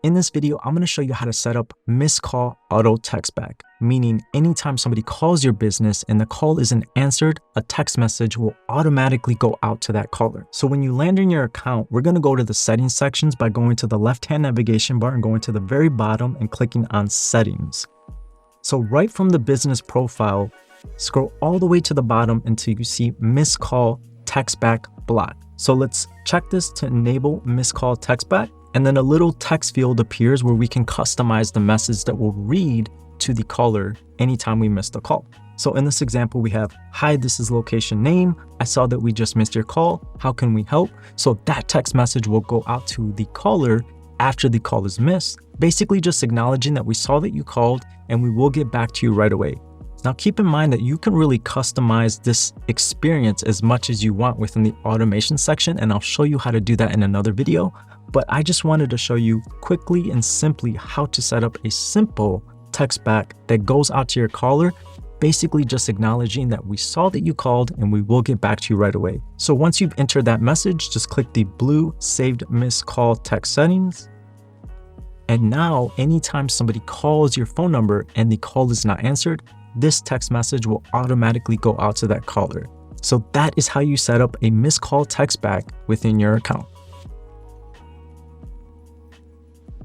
in this video, I'm going to show you how to set up missed call auto text back, meaning anytime somebody calls your business and the call isn't answered, a text message will automatically go out to that caller. So when you land in your account, we're going to go to the settings sections by going to the left-hand navigation bar and going to the very bottom and clicking on settings. So right from the business profile, scroll all the way to the bottom until you see missed call text back block. So let's check this to enable missed call text back. And then a little text field appears where we can customize the message that will read to the caller anytime we missed a call. So in this example, we have, "Hi, this is location name. I saw that we just missed your call. How can we help?" So that text message will go out to the caller after the call is missed, basically just acknowledging that we saw that you called and we will get back to you right away. Now keep in mind that you can really customize this experience as much as you want within the automation section, and I'll show you how to do that in another video. But I just wanted to show you quickly and simply how to set up a simple text back that goes out to your caller, basically just acknowledging that we saw that you called and we will get back to you right away. So once you've entered that message, just click the blue saved missed call text settings. And now anytime somebody calls your phone number and the call is not answered, this text message will automatically go out to that caller. So that is how you set up a missed call text back within your account.